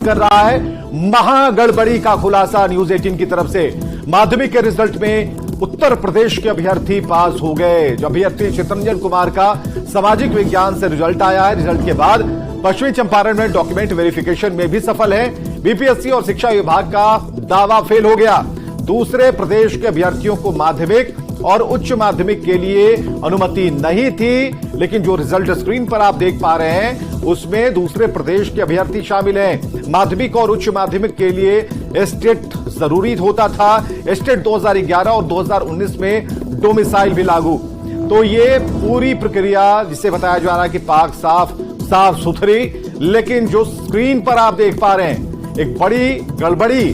कर रहा है महागड़बड़ी का खुलासा न्यूज 18 की तरफ से। माध्यमिक के रिजल्ट में उत्तर प्रदेश के अभ्यर्थी पास हो गए। जो अभ्यर्थी चितरंजन कुमार का सामाजिक विज्ञान से रिजल्ट आया है, रिजल्ट के बाद पश्चिमी चंपारण में डॉक्यूमेंट वेरिफिकेशन में भी सफल है। बीपीएससी और शिक्षा विभाग का दावा फेल हो गया। दूसरे प्रदेश के अभ्यर्थियों को माध्यमिक और उच्च माध्यमिक के लिए अनुमति नहीं थी, लेकिन जो रिजल्ट स्क्रीन पर आप देख पा रहे हैं उसमें दूसरे प्रदेश के अभ्यर्थी शामिल हैं। माध्यमिक और उच्च माध्यमिक के लिए स्टेट जरूरी होता था। स्टेट 2011 और 2019 में डोमिसाइल भी लागू। तो ये पूरी प्रक्रिया जिसे बताया जा रहा है कि पाक साफ सुथरी, लेकिन जो स्क्रीन पर आप देख पा रहे हैं एक बड़ी गड़बड़ी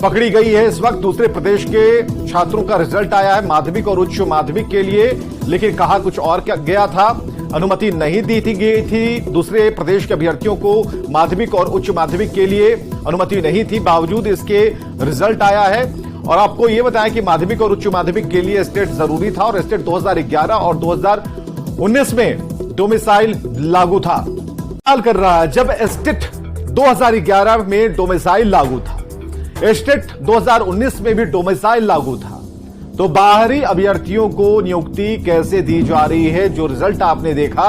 पकड़ी गई है। इस वक्त दूसरे प्रदेश के छात्रों का रिजल्ट आया है माध्यमिक और उच्च माध्यमिक के लिए, लेकिन कहा कुछ और क्या गया था। अनुमति नहीं दी गई थी दूसरे प्रदेश के अभ्यर्थियों को माध्यमिक और उच्च माध्यमिक के लिए अनुमति नहीं थी, बावजूद इसके रिजल्ट आया है। और आपको यह बताया कि माध्यमिक और उच्च माध्यमिक के लिए स्टेट जरूरी था और स्टेट 2011 और 2019 में डोमिसाइल लागू था। सवाल कर रहा है, जब स्टेट 2011 में डोमिसाइल लागू था, स्टेट 2019 में भी डोमिसाइल लागू था, तो बाहरी अभ्यर्थियों को नियुक्ति कैसे दी जा रही है? जो रिजल्ट आपने देखा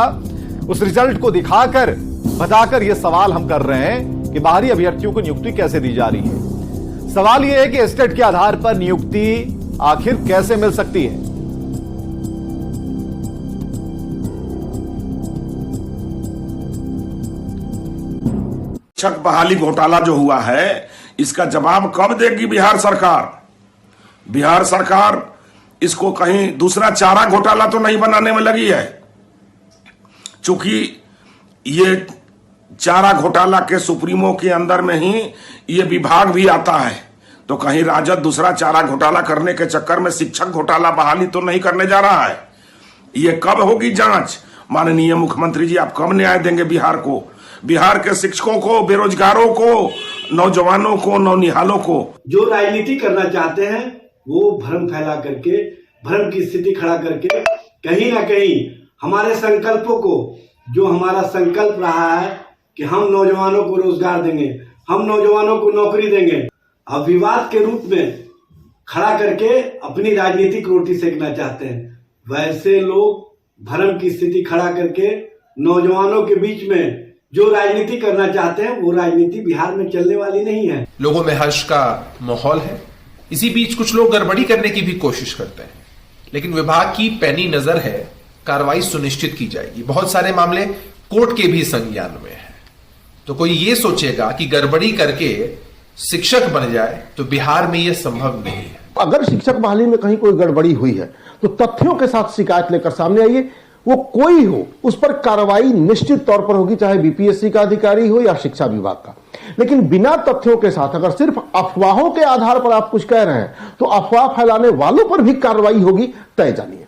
उस रिजल्ट को दिखाकर बताकर यह सवाल हम कर रहे हैं कि बाहरी अभ्यर्थियों को नियुक्ति कैसे दी जा रही है। सवाल यह है कि स्टेट के आधार पर नियुक्ति आखिर कैसे मिल सकती है? शिक्षक बहाली घोटाला जो हुआ है, इसका जवाब कब देगी बिहार सरकार? बिहार सरकार इसको कहीं दूसरा चारा घोटाला तो नहीं बनाने में लगी है, चूंकि ये चारा घोटाला के सुप्रीमो के अंदर में ही ये विभाग भी आता है। तो कहीं राजद दूसरा चारा घोटाला करने के चक्कर में शिक्षक घोटाला बहाली तो नहीं करने जा रहा है? ये कब होगी जांच? माननीय मुख्यमंत्री जी, आप कब न्याय देंगे बिहार को, बिहार के शिक्षकों को, बेरोजगारों को, नौजवानों को, नौनिहालों को? जो राजनीति करना चाहते हैं वो भ्रम फैला करके, भ्रम की स्थिति खड़ा करके कहीं ना कहीं हमारे संकल्पों को, जो हमारा संकल्प रहा है कि हम नौजवानों को रोजगार देंगे, हम नौजवानों को नौकरी देंगे, अब विवाद के रूप में खड़ा करके अपनी राजनीतिक रोटी सेकना चाहते हैं। वैसे लोग भ्रम की स्थिति खड़ा करके नौजवानों के बीच में जो राजनीति करना चाहते हैं वो राजनीति बिहार में चलने वाली नहीं है। लोगों में हर्ष का माहौल है। इसी बीच कुछ लोग गड़बड़ी करने की भी कोशिश करते हैं, लेकिन विभाग की पैनी नजर है, कार्रवाई सुनिश्चित की जाएगी। बहुत सारे मामले कोर्ट के भी संज्ञान में है। तो कोई ये सोचेगा कि गड़बड़ी करके शिक्षक बन जाए तो बिहार में यह संभव नहीं है। अगर शिक्षक बहाली में कहीं कोई गड़बड़ी हुई है तो तथ्यों के साथ शिकायत लेकर सामने आइए। वो कोई हो, उस पर कार्रवाई निश्चित तौर पर होगी, चाहे बीपीएससी का अधिकारी हो या शिक्षा विभाग का। लेकिन बिना तथ्यों के साथ अगर सिर्फ अफवाहों के आधार पर आप कुछ कह रहे हैं तो अफवाह फैलाने वालों पर भी कार्रवाई होगी, तय जानिए।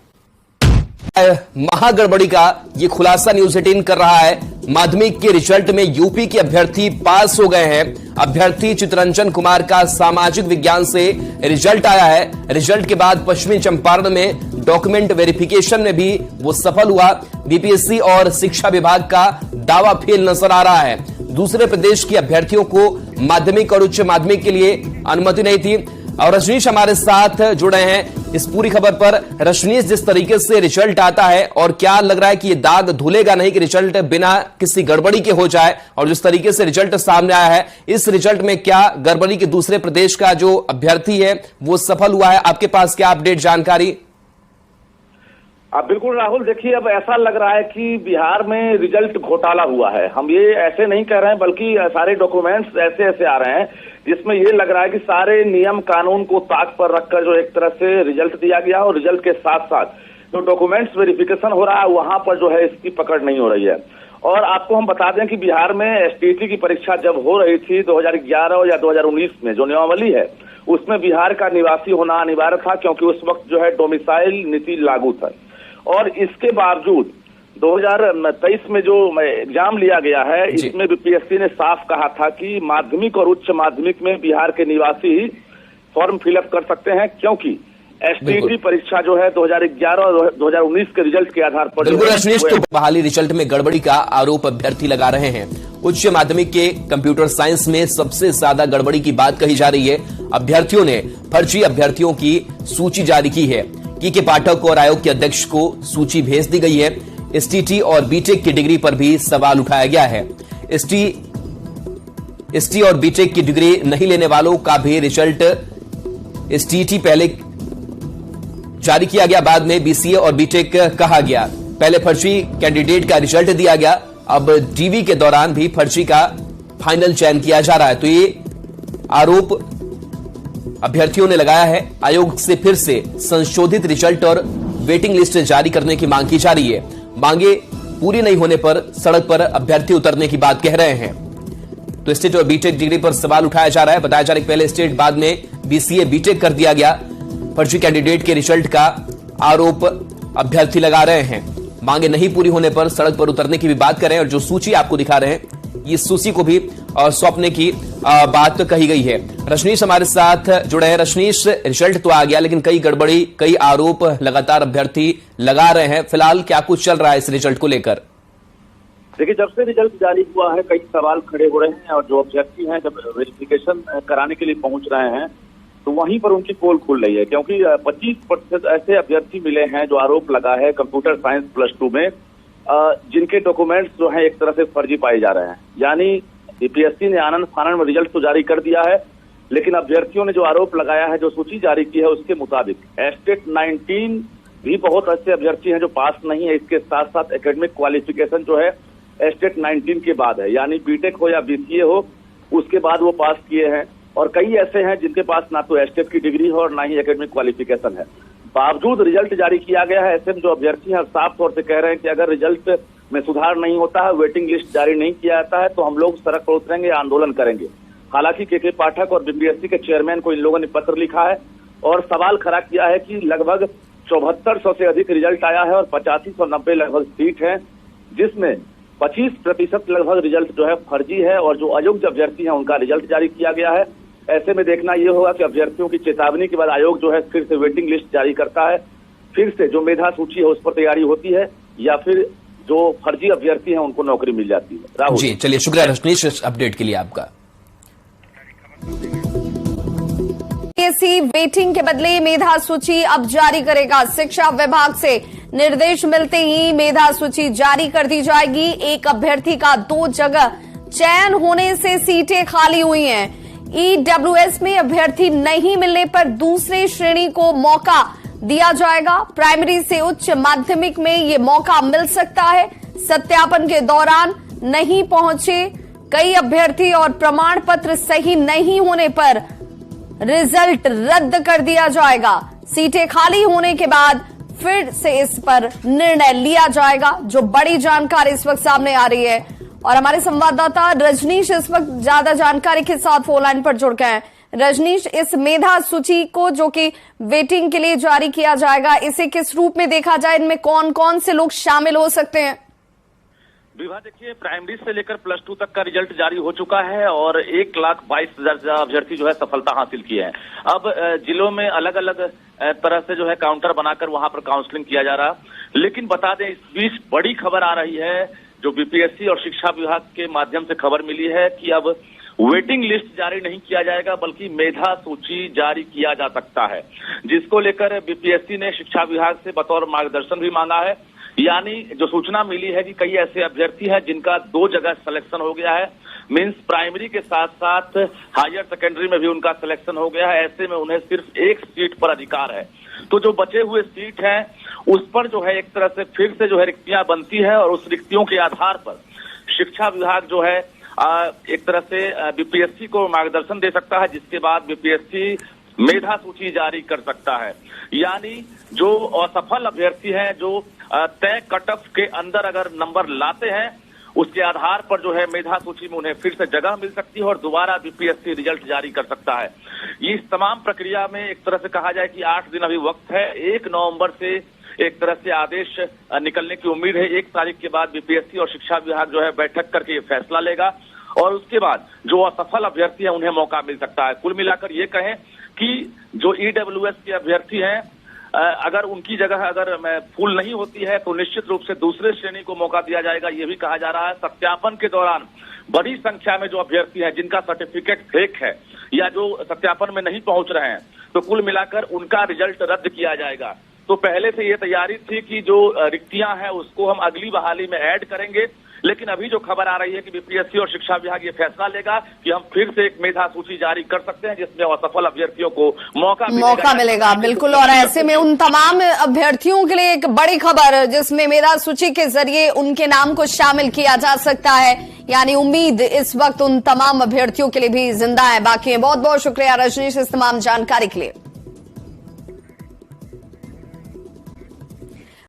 महागड़बड़ी का ये खुलासा न्यूज 18 कर रहा है। माध्यमिक के रिजल्ट में यूपी के अभ्यर्थी पास हो गए हैं। अभ्यर्थी चितरंजन कुमार का सामाजिक विज्ञान से रिजल्ट आया है। रिजल्ट के बाद पश्चिमी चंपारण में डॉक्यूमेंट वेरिफिकेशन में भी वो सफल हुआ। बीपीएससी और शिक्षा विभाग का दावा फेल नजर आ रहा है। दूसरे प्रदेश के अभ्यर्थियों को माध्यमिक और उच्च माध्यमिक के लिए अनुमति नहीं थी। और रजनीश हमारे साथ जुड़े हैं इस पूरी खबर पर। रजनीश, जिस तरीके से रिजल्ट आता है और क्या लग रहा है कि ये दाग धुलेगा नहीं कि रिजल्ट बिना किसी गड़बड़ी के हो जाए, और जिस तरीके से रिजल्ट सामने आया है, इस रिजल्ट में क्या गड़बड़ी के दूसरे प्रदेश का जो अभ्यर्थी है वो सफल हुआ है? आपके पास क्या अपडेट जानकारी? बिल्कुल राहुल, देखिए अब ऐसा लग रहा है कि बिहार में रिजल्ट घोटाला हुआ है। हम ये ऐसे नहीं कह रहे हैं, बल्कि सारे डॉक्यूमेंट्स ऐसे ऐसे आ रहे हैं जिसमें ये लग रहा है कि सारे नियम कानून को ताक पर रखकर जो एक तरह से रिजल्ट दिया गया और रिजल्ट के साथ साथ जो डॉक्यूमेंट्स वेरिफिकेशन हो रहा है वहां पर जो है इसकी पकड़ नहीं हो रही है। और आपको हम बता दें कि बिहार में एसटीईटी की परीक्षा जब हो रही थी 2011 या 2019 में, जो नियमावली है उसमें बिहार का निवासी होना अनिवार्य था, क्योंकि उस वक्त जो है डोमिसाइल नीति लागू था। और इसके बावजूद 2023 में जो एग्जाम लिया गया है, इसमें बीपीएससी ने साफ कहा था कि माध्यमिक और उच्च माध्यमिक में बिहार के निवासी ही फॉर्म फिलअप कर सकते हैं, क्योंकि एसटीईटी परीक्षा जो है 2011 और 2019 के रिजल्ट के आधार पर। बिल्कुल रजनीश, तो बहाली रिजल्ट में गड़बड़ी का आरोप अभ्यर्थी लगा रहे हैं। उच्च माध्यमिक के कंप्यूटर साइंस में सबसे ज्यादा गड़बड़ी की बात कही जा रही है। अभ्यर्थियों ने फर्जी अभ्यर्थियों की सूची जारी की है। के पाठक और आयोग के अध्यक्ष को सूची भेज दी गई है। एसटीटी और बीटेक की डिग्री पर भी सवाल उठाया गया है। एसटी और बीटेक की डिग्री नहीं लेने वालों का भी रिजल्ट एसटीटी पहले जारी किया गया, बाद में बीसीए और बीटेक कहा गया। पहले फर्जी कैंडिडेट का रिजल्ट दिया गया, अब डीवी के दौरान भी फर्जी का फाइनल चयन किया जा रहा है। तो ये आरोप अभ्यर्थियों ने लगाया है। आयोग से फिर से संशोधित रिजल्ट और वेटिंग लिस्ट जारी करने की मांग की जा रही है। मांगे पूरी नहीं होने पर सड़क पर अभ्यर्थी उतरने की बात कह रहे हैं। तो स्टेट और बीटेक डिग्री पर सवाल उठाया जा रहा है। बताया जा रहा है पहले स्टेट बाद में बीसीए बीटेक कर दिया गया। फर्जी कैंडिडेट के रिजल्ट का आरोप अभ्यर्थी लगा रहे हैं। मांगे नहीं पूरी होने पर सड़क पर उतरने की भी बात कर रहे हैं। और जो सूची आपको दिखा रहे हैं, इस सूची को भी सौंपने की बात कही गई है। रजनीश हमारे साथ जुड़े हैं। रजनीश, रिजल्ट तो आ गया, लेकिन कई गड़बड़ी, कई आरोप लगातार अभ्यर्थी लगा रहे हैं। फिलहाल क्या कुछ चल रहा है इस रिजल्ट को लेकर? देखिए, जब से रिजल्ट जारी हुआ है कई सवाल खड़े हो रहे हैं और जो अभ्यर्थी हैं जब वेरिफिकेशन कराने के लिए पहुंच रहे हैं तो वहीं पर उनकी पोल खुल रही है, क्योंकि 25% ऐसे अभ्यर्थी मिले हैं जो आरोप लगा है कंप्यूटर साइंस +2 में, जिनके डॉक्यूमेंट्स जो है एक तरह से फर्जी पाए जा रहे हैं। यानी बीपीएससी ने आनंद फानंद में रिजल्ट तो जारी कर दिया है, लेकिन अभ्यर्थियों ने जो आरोप लगाया है, जो सूची जारी की है, उसके मुताबिक एस्टेट 19 भी बहुत ऐसे अभ्यर्थी हैं जो पास नहीं है। इसके साथ साथ एकेडमिक क्वालिफिकेशन जो है एस्टेट 19 के बाद है, यानी बीटेक हो या बीसीए हो, उसके बाद वो पास किए हैं। और कई ऐसे हैं जिनके पास ना तो एस्टेट की डिग्री हो और ना ही एकेडमिक क्वालिफिकेशन है। बावजूद रिजल्ट जारी किया गया है, ऐसे में जो अभ्यर्थी हैं साफ तौर से कह रहे हैं कि अगर रिजल्ट में सुधार नहीं होता है, वेटिंग लिस्ट जारी नहीं किया जाता है, तो हम लोग सड़क पर उतरेंगे, आंदोलन करेंगे। हालांकि के पाठक और बीपीएससी के चेयरमैन को इन लोगों ने पत्र लिखा है और सवाल खड़ा किया है कि लगभग 7400 से अधिक रिजल्ट आया है और 8590 लगभग सीट है, जिसमें 25% लगभग रिजल्ट जो है फर्जी है और जो अयोग्य अभ्यर्थी हैं उनका रिजल्ट जारी किया गया है। ऐसे में देखना यह होगा कि अभ्यर्थियों की चेतावनी के बाद आयोग जो है फिर से वेटिंग लिस्ट जारी करता है, फिर से जो मेधा सूची है उस पर तैयारी होती है, या फिर जो फर्जी अभ्यर्थी हैं उनको नौकरी मिल जाती है। राहुल जी, चलिए, शुक्रिया रजनीश इस अपडेट के लिए आपका। बीपीएससी वेटिंग के बदले मेधा सूची अब जारी करेगा। शिक्षा विभाग से निर्देश मिलते ही मेधा सूची जारी कर दी जाएगी। एक अभ्यर्थी का 2 जगह चयन होने से सीटें खाली हुई हैं। ईडब्ल्यूएस में अभ्यर्थी नहीं मिलने पर दूसरे श्रेणी को मौका दिया जाएगा। प्राइमरी से उच्च माध्यमिक में ये मौका मिल सकता है। सत्यापन के दौरान नहीं पहुंचे कई अभ्यर्थी और प्रमाण पत्र सही नहीं होने पर रिजल्ट रद्द कर दिया जाएगा। सीटें खाली होने के बाद फिर से इस पर निर्णय लिया जाएगा। जो बड़ी जानकारी इस वक्त सामने आ रही है और हमारे संवाददाता रजनीश इस वक्त ज्यादा जानकारी के साथ फोन लाइन पर जुड़ गए हैं। रजनीश, इस मेधा सूची को जो कि वेटिंग के लिए जारी किया जाएगा, इसे किस रूप में देखा जाए? इनमें कौन कौन से लोग शामिल हो सकते हैं? विवाह, देखिए, प्राइमरी से लेकर +2 तक का रिजल्ट जारी हो चुका है और 1,22,000 अभ्यर्थी जो है सफलता हासिल किए हैं। अब जिलों में अलग अलग तरह से जो है काउंटर बनाकर वहां पर काउंसलिंग किया जा रहा। लेकिन बता दें, इस बीच बड़ी खबर आ रही है जो बीपीएससी और शिक्षा विभाग के माध्यम से खबर मिली है कि अब वेटिंग लिस्ट जारी नहीं किया जाएगा, बल्कि मेधा सूची जारी किया जा सकता है, जिसको लेकर बीपीएससी ने शिक्षा विभाग से बतौर मार्गदर्शन भी मांगा है। यानी जो सूचना मिली है कि कई ऐसे अभ्यर्थी हैं जिनका 2 जगह सिलेक्शन हो गया है, मींस प्राइमरी के साथ साथ हायर सेकेंडरी में भी उनका सिलेक्शन हो गया है। ऐसे में उन्हें सिर्फ एक सीट पर अधिकार है। तो जो बचे हुए सीट हैं उस पर जो है एक तरह से फिर से जो है रिक्तियां बनती है और उस रिक्तियों के आधार पर शिक्षा विभाग जो है एक तरह से बीपीएससी को मार्गदर्शन दे सकता है, जिसके बाद बीपीएससी मेधा सूची जारी कर सकता है। यानी जो असफल अभ्यर्थी हैं, जो तय कट ऑफ के अंदर अगर नंबर लाते हैं, उसके आधार पर जो है मेधा सूची में उन्हें फिर से जगह मिल सकती है और दोबारा बीपीएससी रिजल्ट जारी कर सकता है। इस तमाम प्रक्रिया में एक तरह से कहा जाए कि 8 दिन अभी वक्त है। 1 नवंबर से एक तरह से आदेश निकलने की उम्मीद है। 1 तारीख के बाद बीपीएससी और शिक्षा विभाग जो है बैठक करके ये फैसला लेगा और उसके बाद जो असफल अभ्यर्थी हैं उन्हें मौका मिल सकता है। कुल मिलाकर ये कहें कि जो ईडब्ल्यूएस के अभ्यर्थी हैं अगर उनकी जगह अगर फुल नहीं होती है तो निश्चित रूप से दूसरे श्रेणी को मौका दिया जाएगा, ये भी कहा जा रहा है। सत्यापन के दौरान बड़ी संख्या में जो अभ्यर्थी हैं जिनका सर्टिफिकेट फेक है या जो सत्यापन में नहीं पहुंच रहे हैं, तो कुल मिलाकर उनका रिजल्ट रद्द किया जाएगा। तो पहले से ये तैयारी थी कि जो रिक्तियां हैं उसको हम अगली बहाली में ऐड करेंगे, लेकिन अभी जो खबर आ रही है कि बीपीएससी और शिक्षा विभाग ये फैसला लेगा कि हम फिर से एक मेधा सूची जारी कर सकते हैं जिसमें असफल अभ्यर्थियों को मौका मिलेगा। बिल्कुल, और ऐसे में उन तमाम अभ्यर्थियों के लिए एक बड़ी खबर जिसमें मेधा सूची के जरिए उनके नाम को शामिल किया जा सकता है, यानी उम्मीद इस वक्त उन तमाम अभ्यर्थियों के लिए भी जिंदा है, बाकी है। बहुत बहुत शुक्रिया रजनीश इस तमाम जानकारी के लिए।